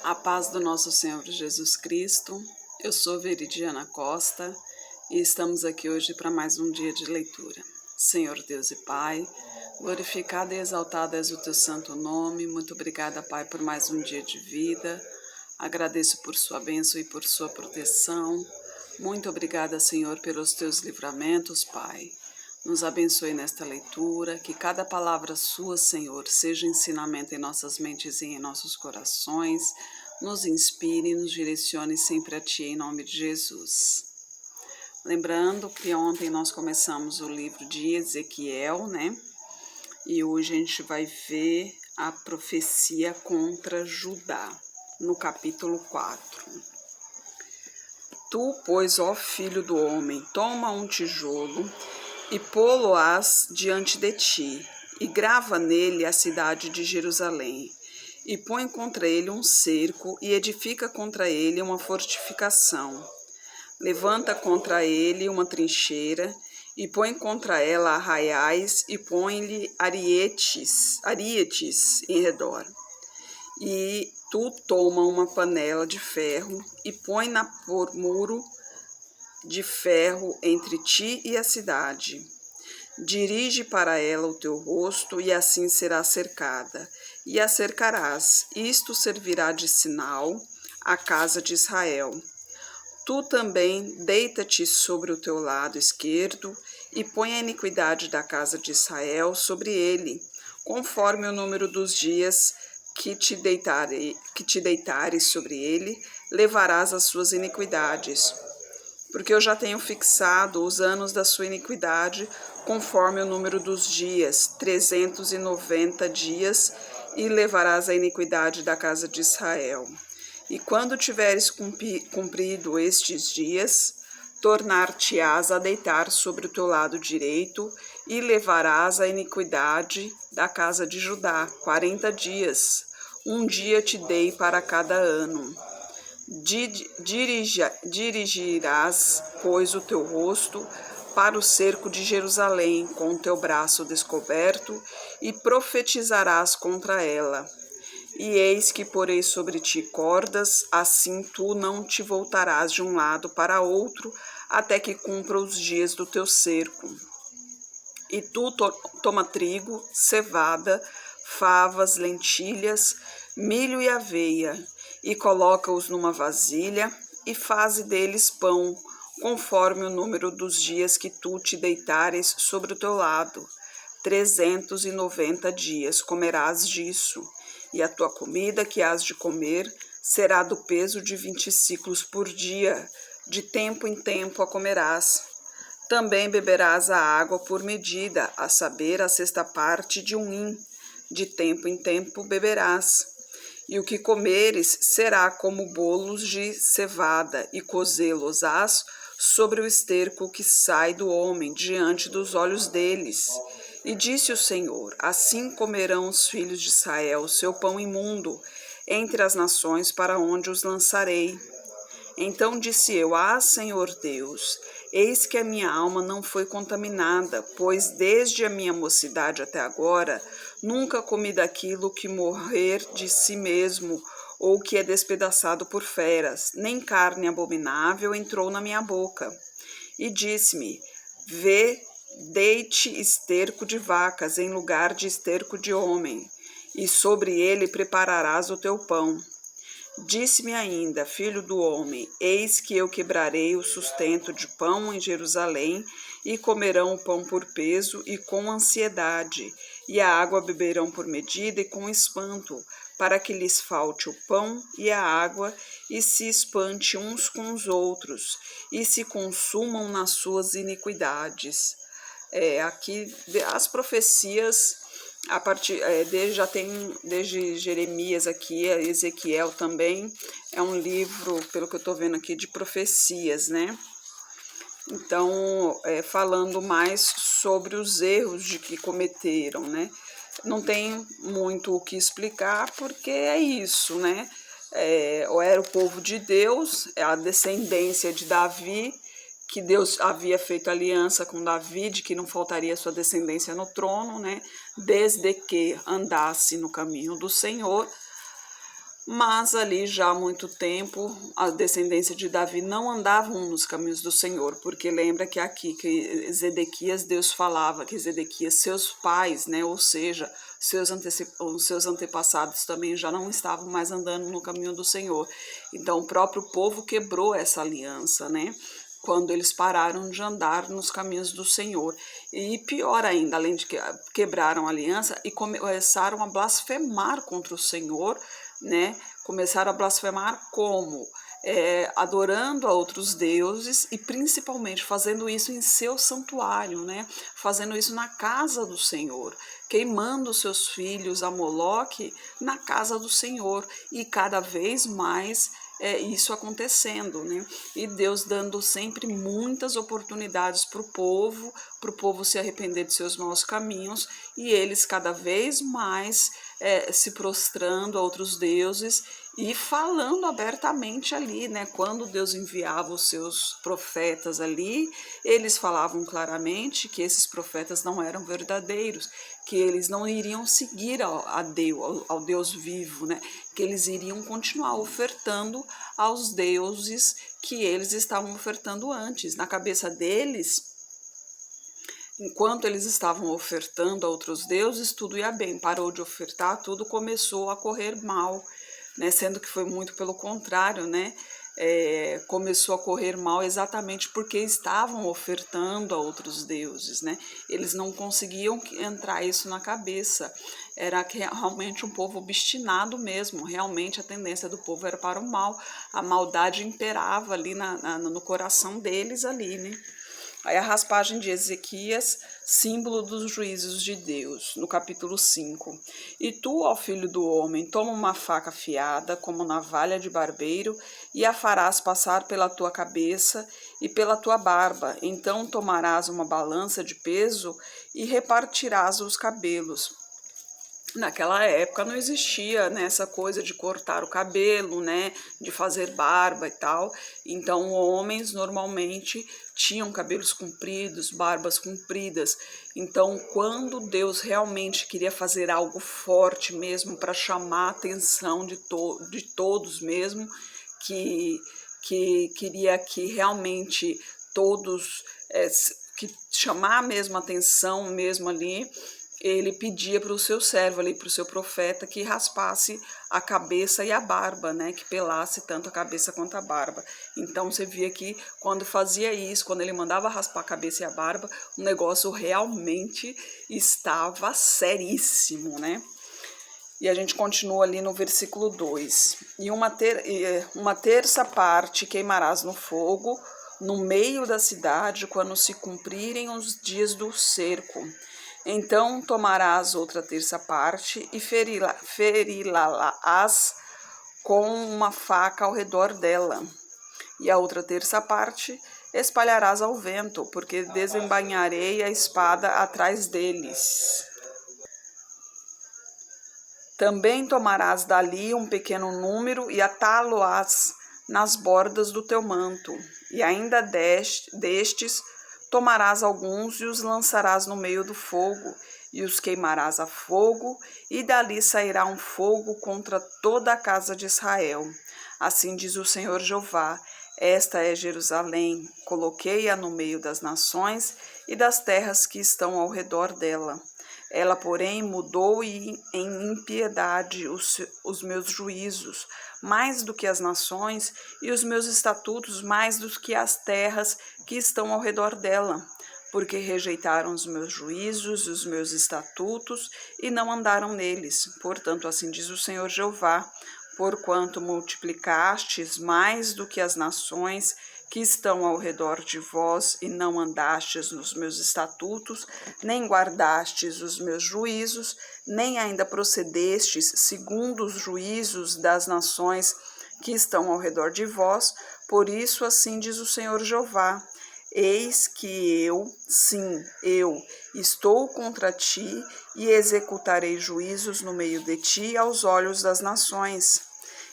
A paz do nosso Senhor Jesus Cristo. Eu sou Veridiana Costa e estamos aqui hoje para mais um dia de leitura. Senhor Deus e Pai, glorificado e exaltado és o teu santo nome. Muito obrigada, Pai, por mais um dia de vida. Agradeço por sua bênção e por sua proteção. Muito obrigada, Senhor, pelos teus livramentos, Pai. Nos abençoe nesta leitura, que cada palavra sua, Senhor, seja ensinamento em nossas mentes e em nossos corações, nos inspire e nos direcione sempre a Ti, em nome de Jesus. Lembrando que ontem nós começamos o livro de Ezequiel, né? E hoje a gente vai ver a profecia contra Judá, no capítulo 4. Tu, pois, ó filho do homem, toma um tijolo e pô-lo-ás diante de ti, e grava nele a cidade de Jerusalém, e põe contra ele um cerco, e edifica contra ele uma fortificação. Levanta contra ele uma trincheira, e põe contra ela arraiais, e põe-lhe arietes em redor. E tu toma uma panela de ferro, e põe-na por muro de ferro entre ti e a cidade. Dirige para ela o teu rosto, e assim será cercada, e a cercarás. Isto servirá de sinal à casa de Israel. Tu também deita-te sobre o teu lado esquerdo, e põe a iniquidade da casa de Israel sobre ele, conforme o número dos dias que te deitares sobre ele, levarás as suas iniquidades. Porque eu já tenho fixado os anos da sua iniquidade, conforme o número dos dias, 390 dias, e levarás a iniquidade da casa de Israel. E quando tiveres cumprido estes dias, tornar-te-ás a deitar sobre o teu lado direito, e levarás a iniquidade da casa de Judá, 40 dias. Um dia te dei para cada ano. Dirigirás, pois, o teu rosto para o cerco de Jerusalém com o teu braço descoberto, e profetizarás contra ela. E eis que porei sobre ti cordas, assim tu não te voltarás de um lado para outro, até que cumpra os dias do teu cerco. E tu toma trigo, cevada, favas, lentilhas, milho e aveia, e coloca-os numa vasilha, e faze deles pão, conforme o número dos dias que tu te deitares sobre o teu lado. 390 dias comerás disso, e a tua comida que hás de comer será do peso de 20 siclos por dia, de tempo em tempo a comerás. Também beberás a água por medida, a saber, a sexta parte de um hin, de tempo em tempo beberás. E o que comeres será como bolos de cevada, e cozê-los-ás sobre o esterco que sai do homem, diante dos olhos deles. E disse o Senhor: assim comerão os filhos de Israel o seu pão imundo entre as nações para onde os lançarei. Então disse eu: Senhor Deus, eis que a minha alma não foi contaminada, pois desde a minha mocidade até agora nunca comi daquilo que morrer de si mesmo, ou que é despedaçado por feras, nem carne abominável entrou na minha boca. E disse-me: vê, deite esterco de vacas em lugar de esterco de homem, e sobre ele prepararás o teu pão. Disse-me ainda: filho do homem, eis que eu quebrarei o sustento de pão em Jerusalém, e comerão o pão por peso e com ansiedade, e a água beberão por medida e com espanto, para que lhes falte o pão e a água, e se espante uns com os outros, e se consumam nas suas iniquidades. Aqui as profecias desde Jeremias aqui, Ezequiel também é um livro, pelo que eu estou vendo aqui, de profecias, né? Então, falando mais sobre os erros de que cometeram, né? Não tem muito o que explicar, porque é isso, né? Ou era o povo de Deus, a descendência de Davi, que Deus havia feito aliança com Davi, de que não faltaria sua descendência no trono, né? Desde que andasse no caminho do Senhor. Mas ali já há muito tempo, a descendência de Davi não andavam nos caminhos do Senhor, porque lembra que aqui que Zedequias, Deus falava que Zedequias, seus pais, né, ou seja, os seus antepassados também já não estavam mais andando no caminho do Senhor. Então o próprio povo quebrou essa aliança, né? Quando eles pararam de andar nos caminhos do Senhor. E pior ainda, além de que quebraram a aliança e começaram a blasfemar contra o Senhor, né? Começaram a blasfemar como? Adorando a outros deuses e principalmente fazendo isso em seu santuário, né? Fazendo isso na casa do Senhor, queimando seus filhos a Moloque na casa do Senhor e cada vez mais isso acontecendo, né? E Deus dando sempre muitas oportunidades para o povo se arrepender de seus maus caminhos e eles cada vez mais se prostrando a outros deuses e falando abertamente ali, né? Quando Deus enviava os seus profetas ali, eles falavam claramente que esses profetas não eram verdadeiros, que eles não iriam seguir ao Deus vivo, né? Que eles iriam continuar ofertando aos deuses que eles estavam ofertando antes. Na cabeça deles, enquanto eles estavam ofertando a outros deuses, tudo ia bem. Parou de ofertar, tudo começou a correr mal, né? Sendo que foi muito pelo contrário, né? Começou a correr mal exatamente porque estavam ofertando a outros deuses, né? Eles não conseguiam entrar isso na cabeça. Era realmente um povo obstinado mesmo. Realmente a tendência do povo era para o mal. A maldade imperava ali no coração deles ali, né? Aí a raspagem de Ezequias, símbolo dos juízos de Deus, no capítulo 5. E tu, ó filho do homem, toma uma faca afiada, como navalha de barbeiro, e a farás passar pela tua cabeça e pela tua barba. Então tomarás uma balança de peso e repartirás os cabelos. Naquela época não existia, né, essa coisa de cortar o cabelo, né, de fazer barba e tal. Então, homens normalmente tinham cabelos compridos, barbas compridas. Então, quando Deus realmente queria fazer algo forte mesmo para chamar a atenção de todos mesmo, que queria que realmente todos que chamar mesmo a atenção mesmo ali, ele pedia para o seu servo ali, para o seu profeta, que raspasse a cabeça e a barba, né? Que pelasse tanto a cabeça quanto a barba. Então você via que quando fazia isso, quando ele mandava raspar a cabeça e a barba, o negócio realmente estava seríssimo, né? E a gente continua ali no versículo 2. E uma terça parte queimarás no fogo, no meio da cidade, quando se cumprirem os dias do cerco. Então tomarás outra terça parte e ferilá-las com uma faca ao redor dela. E a outra terça parte espalharás ao vento, porque desembainharei a espada atrás deles. Também tomarás dali um pequeno número e atá-lo-ás nas bordas do teu manto. E ainda destes tomarás alguns e os lançarás no meio do fogo, e os queimarás a fogo, e dali sairá um fogo contra toda a casa de Israel. Assim diz o Senhor Jeová: esta é Jerusalém, coloquei-a no meio das nações e das terras que estão ao redor dela. Ela, porém, mudou em impiedade os meus juízos, mais do que as nações, e os meus estatutos mais do que as terras que estão ao redor dela, porque rejeitaram os meus juízos, os meus estatutos, e não andaram neles. Portanto, assim diz o Senhor Jeová: porquanto multiplicastes mais do que as nações que estão ao redor de vós, e não andastes nos meus estatutos, nem guardastes os meus juízos, nem ainda procedestes segundo os juízos das nações que estão ao redor de vós, por isso assim diz o Senhor Jeová: eis que eu, sim, eu, estou contra ti e executarei juízos no meio de ti aos olhos das nações,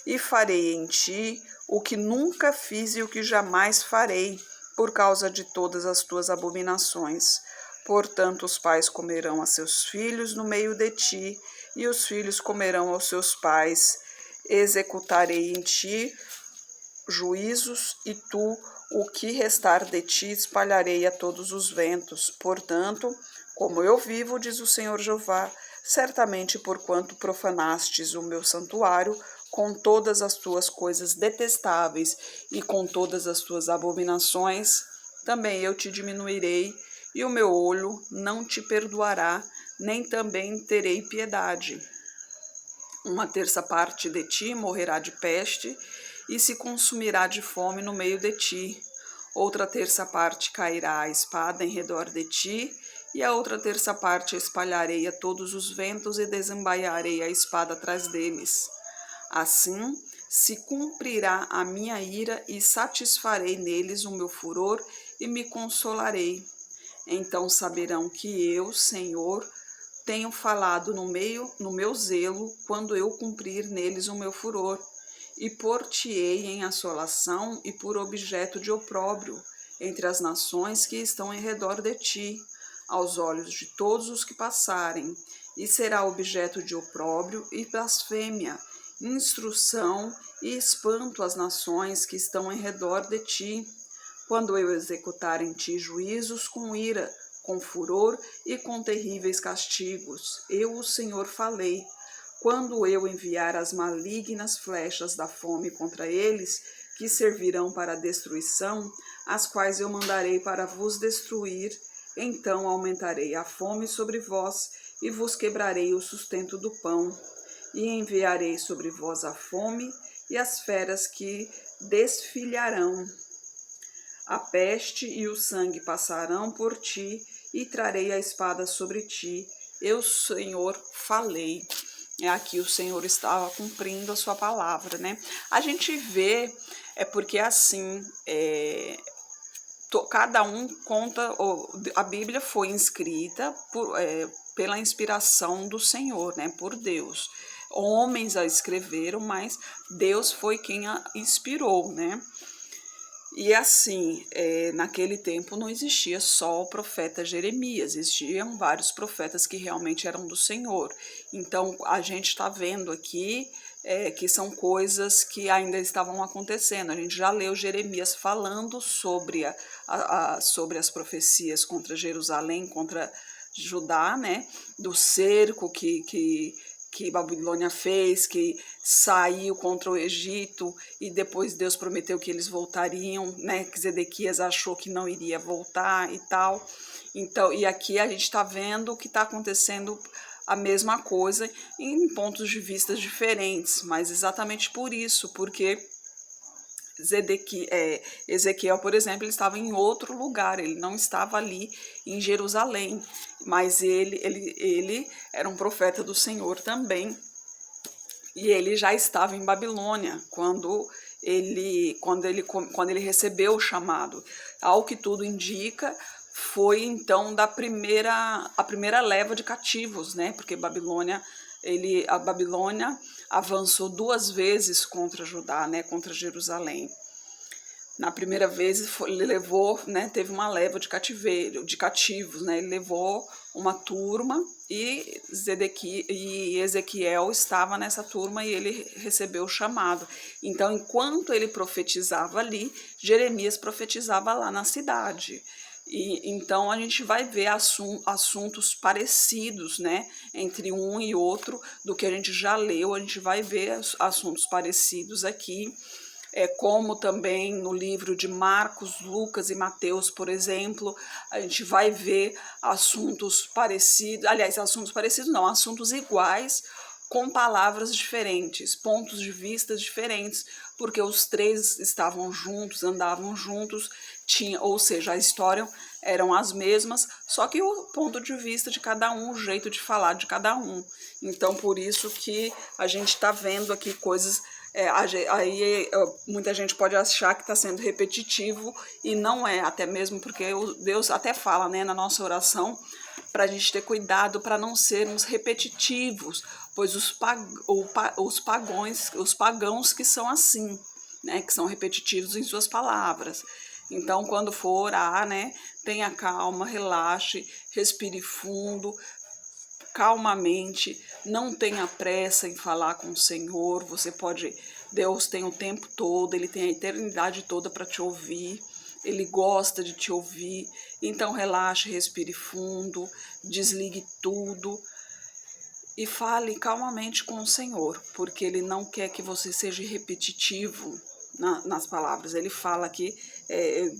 e farei em ti o que nunca fiz e o que jamais farei, por causa de todas as tuas abominações. Portanto, os pais comerão a seus filhos no meio de ti, e os filhos comerão aos seus pais, executarei em ti juízos, e tu, o que restar de ti, espalharei a todos os ventos. Portanto, como eu vivo, diz o Senhor Jeová, certamente porquanto profanastes o meu santuário, com todas as tuas coisas detestáveis e com todas as tuas abominações, também eu te diminuirei, e o meu olho não te perdoará, nem também terei piedade. Uma terça parte de ti morrerá de peste, e se consumirá de fome no meio de ti. Outra terça parte cairá a espada em redor de ti, e a outra terça parte espalharei a todos os ventos e desembaiarei a espada atrás deles. Assim se cumprirá a minha ira e satisfarei neles o meu furor e me consolarei. Então saberão que eu, Senhor, tenho falado no meu zelo, quando eu cumprir neles o meu furor, e por-te-ei em assolação e por objeto de opróbrio entre as nações que estão em redor de ti, aos olhos de todos os que passarem, e será objeto de opróbrio e blasfêmia, instrução e espanto às nações que estão em redor de ti, quando eu executar em ti juízos com ira, com furor e com terríveis castigos. Eu, o Senhor, falei. Quando eu enviar as malignas flechas da fome contra eles, que servirão para a destruição, as quais eu mandarei para vos destruir, então aumentarei a fome sobre vós e vos quebrarei o sustento do pão, e enviarei sobre vós a fome e as feras que desfilharão. A peste e o sangue passarão por ti, e trarei a espada sobre ti. Eu, Senhor, falei. Aqui o Senhor estava cumprindo a sua palavra, né? A gente vê, porque assim, cada um conta, a Bíblia foi escrita pela inspiração do Senhor, né? Por Deus. Homens a escreveram, mas Deus foi quem a inspirou, né? E assim, naquele tempo não existia só o profeta Jeremias, existiam vários profetas que realmente eram do Senhor. Então, a gente está vendo aqui que são coisas que ainda estavam acontecendo. A gente já leu Jeremias falando sobre, sobre as profecias contra Jerusalém, contra Judá, né? Do cerco que Babilônia fez, que saiu contra o Egito, e depois Deus prometeu que eles voltariam, né? Que Zedequias achou que não iria voltar e tal. Então, e aqui a gente está vendo que está acontecendo a mesma coisa em pontos de vista diferentes, mas exatamente por isso, porque Ezequiel, por exemplo, ele estava em outro lugar, ele não estava ali em Jerusalém, mas ele era um profeta do Senhor também, e ele já estava em Babilônia quando ele recebeu o chamado. Ao que tudo indica, foi então a primeira leva de cativos, né? Porque a Babilônia avançou 2 vezes contra Judá, né? Contra Jerusalém. Na primeira vez ele levou, né? Teve uma leva de cativos, né? Ele levou uma turma e Ezequiel estava nessa turma e ele recebeu o chamado. Então, enquanto ele profetizava ali, Jeremias profetizava lá na cidade. E então a gente vai ver assuntos parecidos, né, entre um e outro do que a gente já leu. A gente vai ver assuntos parecidos aqui, como também no livro de Marcos, Lucas e Mateus, por exemplo, a gente vai ver assuntos parecidos, aliás, assuntos parecidos não, assuntos iguais, com palavras diferentes, pontos de vista diferentes, porque os 3 estavam juntos, andavam juntos, ou seja, a história eram as mesmas, só que o ponto de vista de cada um, o jeito de falar de cada um. Então, por isso que a gente está vendo aqui coisas. Aí muita gente pode achar que está sendo repetitivo, e não é, até mesmo porque Deus até fala, né, na nossa oração, para a gente ter cuidado para não sermos repetitivos, pois os pagãos que são assim, né, que são repetitivos em suas palavras. Então, quando for orar, né, tenha calma, relaxe, respire fundo, calmamente, não tenha pressa em falar com o Senhor. Deus tem o tempo todo, Ele tem a eternidade toda para te ouvir. Ele gosta de te ouvir. Então relaxe, respire fundo, desligue tudo e fale calmamente com o Senhor, porque Ele não quer que você seja repetitivo nas palavras. Ele fala que,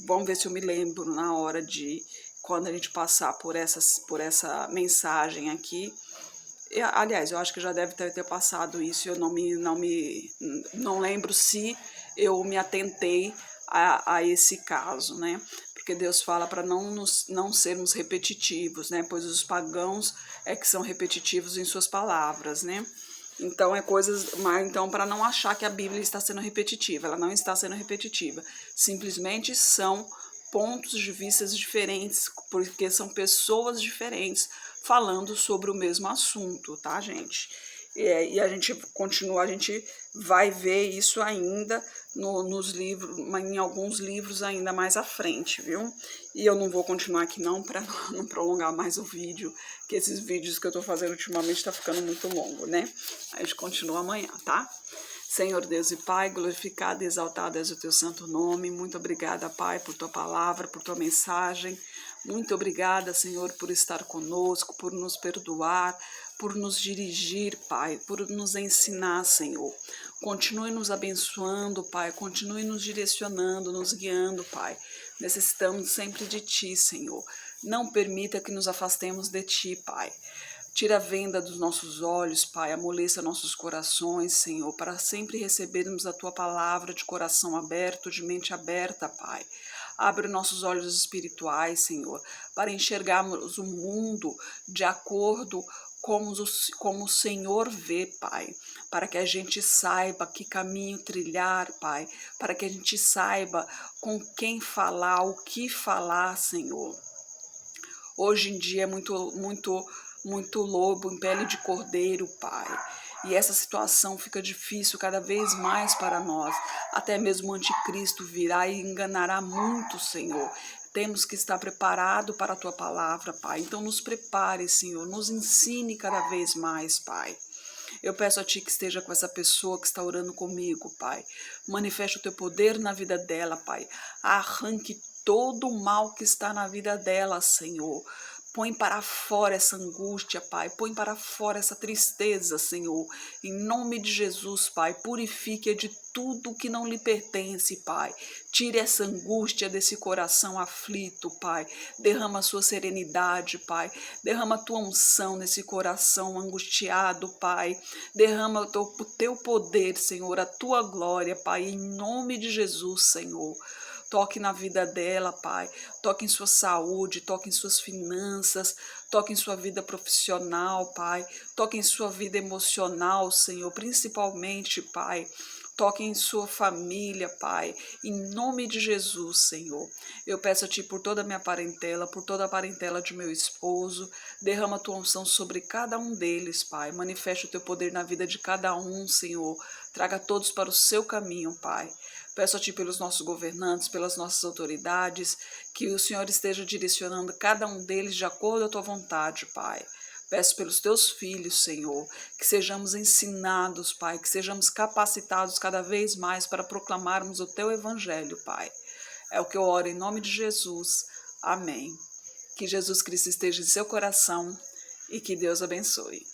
vamos ver se eu me lembro na hora de, quando a gente passar por essa mensagem aqui. Aliás, eu acho que já deve ter passado isso, eu não lembro se eu me atentei a esse caso, né? Porque Deus fala para não sermos repetitivos, né? Pois os pagãos é que são repetitivos em suas palavras, né? Então, então, para não achar que a Bíblia está sendo repetitiva, ela não está sendo repetitiva. Simplesmente são pontos de vista diferentes, porque são pessoas diferentes falando sobre o mesmo assunto, tá, gente? E a gente vai ver isso ainda nos livros, em alguns livros ainda mais à frente, viu? E eu não vou continuar aqui não, para não prolongar mais o vídeo, que esses vídeos que eu tô fazendo ultimamente tá ficando muito longo, né? A gente continua amanhã, tá? Senhor Deus e Pai, glorificado e exaltado és o teu santo nome. Muito obrigada, Pai, por tua palavra, por tua mensagem. Muito obrigada, Senhor, por estar conosco, por nos perdoar, por nos dirigir, Pai, por nos ensinar, Senhor. Continue nos abençoando, Pai, continue nos direcionando, nos guiando, Pai. Necessitamos sempre de Ti, Senhor. Não permita que nos afastemos de Ti, Pai. Tira a venda dos nossos olhos, Pai, amoleça nossos corações, Senhor, para sempre recebermos a Tua palavra de coração aberto, de mente aberta, Pai. Abre nossos olhos espirituais, Senhor, para enxergarmos o mundo de acordo como o Senhor vê, Pai, para que a gente saiba que caminho trilhar, Pai, para que a gente saiba com quem falar, o que falar, Senhor. Hoje em dia é muito lobo em pele de cordeiro, Pai. E essa situação fica difícil cada vez mais para nós. Até mesmo o anticristo virá e enganará muito, Senhor. Temos que estar preparado para a Tua palavra, Pai. Então nos prepare, Senhor. Nos ensine cada vez mais, Pai. Eu peço a Ti que esteja com essa pessoa que está orando comigo, Pai. Manifeste o Teu poder na vida dela, Pai. Arranque todo o mal que está na vida dela, Senhor. Põe para fora essa angústia, Pai. Põe para fora essa tristeza, Senhor. Em nome de Jesus, Pai, purifique-a de tudo que não lhe pertence, Pai. Tire essa angústia desse coração aflito, Pai. Derrama a sua serenidade, Pai. Derrama a tua unção nesse coração angustiado, Pai. Derrama o teu poder, Senhor, a tua glória, Pai, em nome de Jesus, Senhor. Toque na vida dela, Pai. Toque em sua saúde, toque em suas finanças, toque em sua vida profissional, Pai. Toque em sua vida emocional, Senhor, principalmente, Pai. Toque em sua família, Pai, em nome de Jesus, Senhor. Eu peço a Ti por toda a minha parentela, por toda a parentela de meu esposo. Derrama a Tua unção sobre cada um deles, Pai. Manifeste o Teu poder na vida de cada um, Senhor. Traga todos para o Seu caminho, Pai. Peço a Ti pelos nossos governantes, pelas nossas autoridades, que o Senhor esteja direcionando cada um deles de acordo à Tua vontade, Pai. Peço pelos Teus filhos, Senhor, que sejamos ensinados, Pai, que sejamos capacitados cada vez mais para proclamarmos o Teu Evangelho, Pai. É o que eu oro em nome de Jesus. Amém. Que Jesus Cristo esteja em seu coração e que Deus abençoe.